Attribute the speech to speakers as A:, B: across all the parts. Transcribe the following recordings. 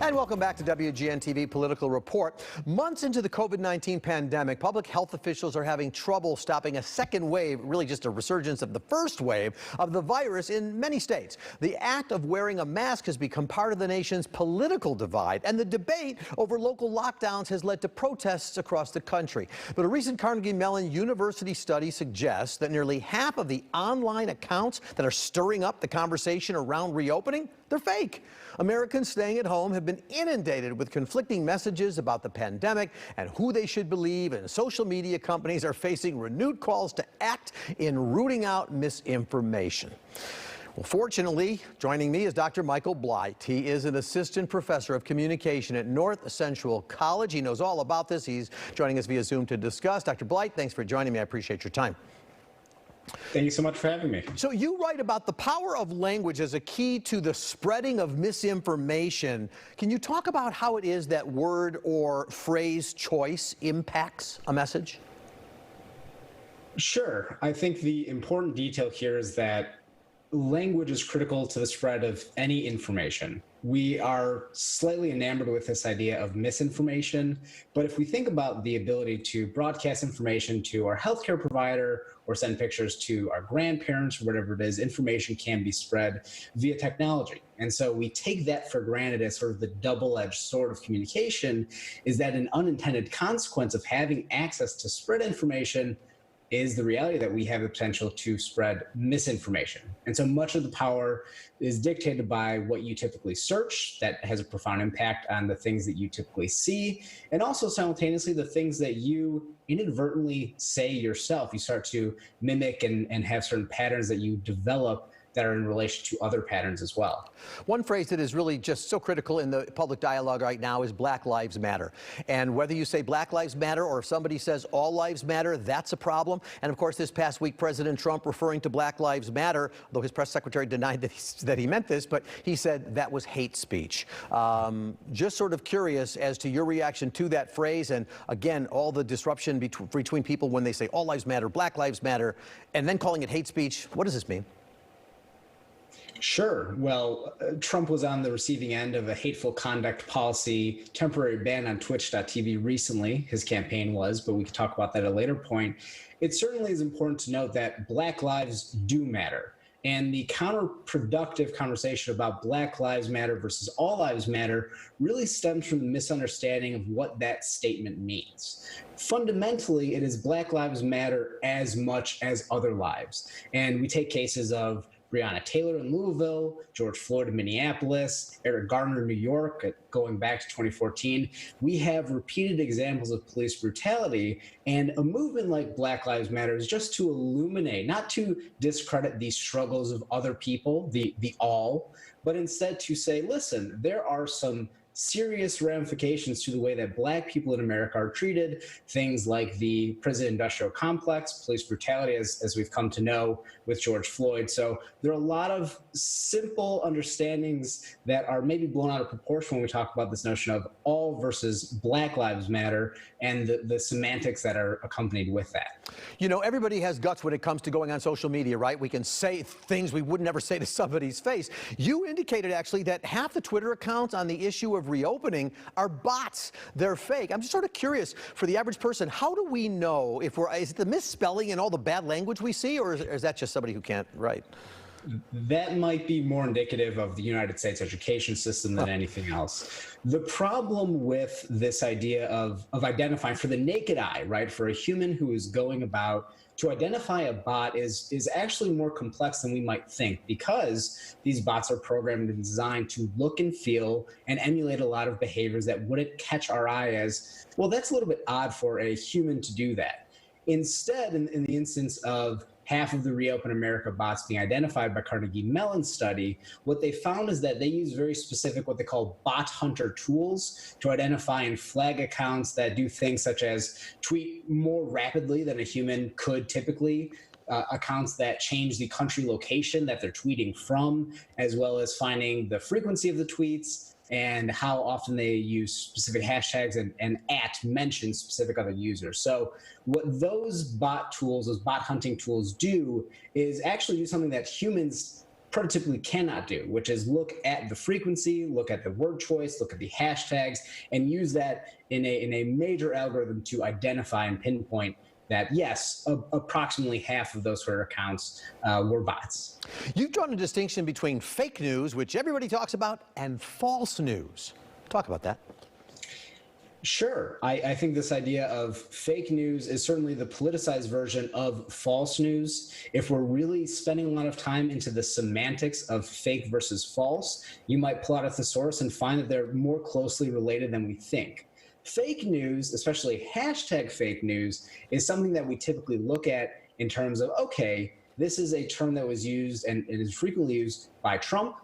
A: And welcome back to WGN-TV Political Report. Months into the COVID-19 pandemic, public health officials are having trouble stopping a second wave, really just a resurgence of the first wave of the virus in many states. The act of wearing a mask has become part of the nation's political divide, and the debate over local lockdowns has led to protests across the country. But a recent Carnegie Mellon University study suggests that nearly half of the online accounts that are stirring up the conversation around reopening, they're fake. Americans staying at home have been inundated with conflicting messages about the pandemic and who they should believe, and social media companies are facing renewed calls to act in rooting out misinformation. Well, fortunately, joining me is Dr. Michael Blight. He is an assistant professor of communication at North Central College. He knows all about this. He's joining us via Zoom to discuss. Dr. Blight, thanks for joining me. I appreciate your time.
B: Thank you so much for having me.
A: So you write about the power of language as a key to the spreading of misinformation. Can you talk about how it is that word or phrase choice impacts a message?
B: Sure. I think the important detail here is that language is critical to the spread of any information. We are slightly enamored with this idea of misinformation, but if we think about the ability to broadcast information to our healthcare provider or send pictures to our grandparents or whatever it is, information can be spread via technology. And so we take that for granted as sort of the double-edged sword of communication, is that an unintended consequence of having access to spread information is the reality that we have the potential to spread misinformation. And so much of the power is dictated by what you typically search. That has a profound impact on the things that you typically see, and also simultaneously the things that you inadvertently say yourself. You start to mimic and have certain patterns that you develop that are in relation to other patterns as well.
A: One phrase that is really just so critical in the public dialogue right now is Black Lives Matter. And whether you say Black Lives Matter or if somebody says all lives matter, that's a problem. And of course, this past week, President Trump referring to Black Lives Matter, though his press secretary denied that he meant this, but he said that was hate speech. Just sort of curious as to your reaction to that phrase, and again, all the disruption between people when they say all lives matter, Black Lives Matter, and then calling it hate speech. What does this mean?
B: Sure. Well, Trump was on the receiving end of a hateful conduct policy temporary ban on Twitch.tv recently. His campaign was, but we could talk about that at a later point. It certainly is important to note that Black lives do matter. And the counterproductive conversation about Black Lives Matter versus all lives matter really stems from the misunderstanding of what that statement means. Fundamentally, it is Black Lives Matter as much as other lives. And we take cases of Breonna Taylor in Louisville, George Floyd in Minneapolis, Eric Garner in New York, going back to 2014. We have repeated examples of police brutality, and a movement like Black Lives Matter is just to illuminate, not to discredit the struggles of other people, the all, but instead to say, listen, there are some serious ramifications to the way that Black people in America are treated. Things like the prison industrial complex, police brutality, as we've come to know with George Floyd. So there are a lot of simple understandings that are maybe blown out of proportion when we talk about this notion of all versus Black Lives Matter and the semantics that are accompanied with that.
A: You know, everybody has guts when it comes to going on social media, right? We can say things we would never say to somebody's face. You indicated actually that half the Twitter accounts on the issue of reopening are bots. They're fake. I'm just sort of curious, for the average person, how do we know if is it the misspelling and all the bad language we see, or is that just somebody who can't write?
B: That might be more indicative of the United States education system than anything else. The problem with this idea of identifying for the naked eye, right, for a human who is going about to identify a bot is actually more complex than we might think, because these bots are programmed and designed to look and feel and emulate a lot of behaviors that wouldn't catch our eye as, well, that's a little bit odd for a human to do that. Instead, in the instance of half of the Reopen America bots being identified by Carnegie Mellon study, what they found is that they use very specific, what they call bot hunter tools, to identify and flag accounts that do things such as tweet more rapidly than a human could typically, accounts that change the country location that they're tweeting from, as well as finding the frequency of the tweets, and how often they use specific hashtags and mention specific other users. So what those bot tools, those bot hunting tools do is actually do something that humans Twitter typically cannot do, which is look at the frequency, look at the word choice, look at the hashtags, and use that in a major algorithm to identify and pinpoint that, yes, approximately half of those Twitter accounts were bots.
A: You've drawn a distinction between fake news, which everybody talks about, and false news. Talk about that.
B: Sure. I think this idea of fake news is certainly the politicized version of false news. If we're really spending a lot of time into the semantics of fake versus false, you might pull out a thesaurus and find that they're more closely related than we think. Fake news, especially hashtag fake news, is something that we typically look at in terms of, okay, this is a term that was used and it is frequently used by Trump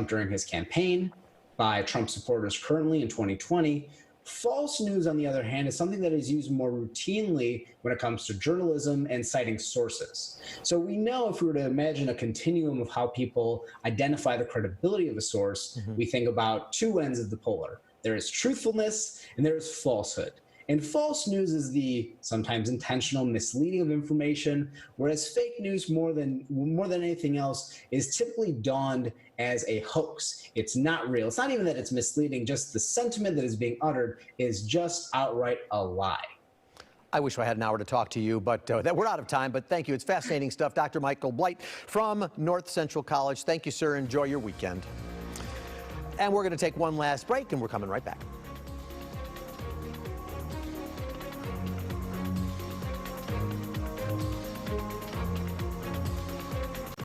B: during his campaign, by Trump supporters currently in 2020. False news, on the other hand, is something that is used more routinely when it comes to journalism and citing sources. So we know if we were to imagine a continuum of how people identify the credibility of a source, we think about two ends of the polar. There is truthfulness and there is falsehood. And false news is the sometimes intentional misleading of information, whereas fake news, more than anything else, is typically donned as a hoax. It's not real. It's not even that it's misleading, just the sentiment that is being uttered is just outright a lie.
A: I wish I had an hour to talk to you, but we're out of time. But thank you. It's fascinating stuff. Dr. Michael Blight from North Central College. Thank you, sir. Enjoy your weekend. And we're going to take one last break, and we're coming right back.